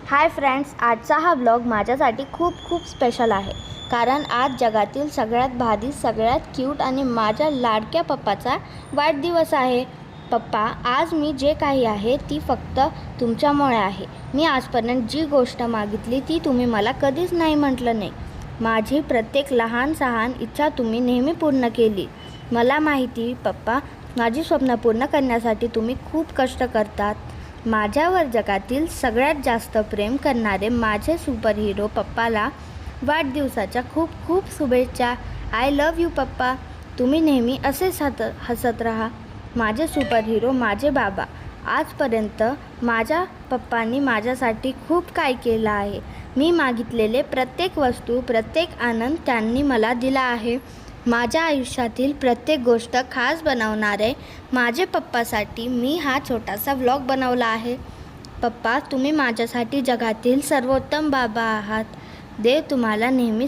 Hi friends, आजचा हा vlog माझ्यासाठी खूप खूप स्पेशल आहे. कारण आज जगातील सगळ्यात भारी, सगळ्यात क्यूट आणि माझ्या लाडक्या पप्पाचा वाढदिवस आहे. पप्पा, आज मी जे काही आहे ती फक्त तुमच्यामुळे आहे. मी आजपर्यंत जी गोष्ट मागितली ती तुम्ही मला कधीच नाही म्हटलं नाही. माझी प्रत्येक लहान सहान इच्छा तुम्ही नेहमी पूर्ण केली. मला माहिती पप्पा, माझी स्वप्न पूर्ण करण्यासाठी तुम्ही खूप कष्ट करतात. माझ्यावर जगातील सगळ्यात जास्त प्रेम करणारे माझे सुपर हिरो पप्पाला वाढदिवसाच्या खूप खूप शुभेच्छा. आय लव्ह यू पप्पा. तुम्ही नेहमी असेच हसत राहा. माझे सुपर हिरो, माझे बाबा. आजपर्यंत माझ्या पप्पांनी माझ्यासाठी खूप काय केलं आहे. मी मागितलेले प्रत्येक वस्तू, प्रत्येक आनंद त्यांनी मला दिला आहे. माझ्या आयुष्यातील प्रत्येक गोष्ट खास बनवणारे माझे पप्पासाठी मी हा छोटासा व्लॉग बनवला आहे. पप्पा, तुम्ही माझ्यासाठी जगातील सर्वोत्तम बाबा आहात. देव तुम्हाला नेहमी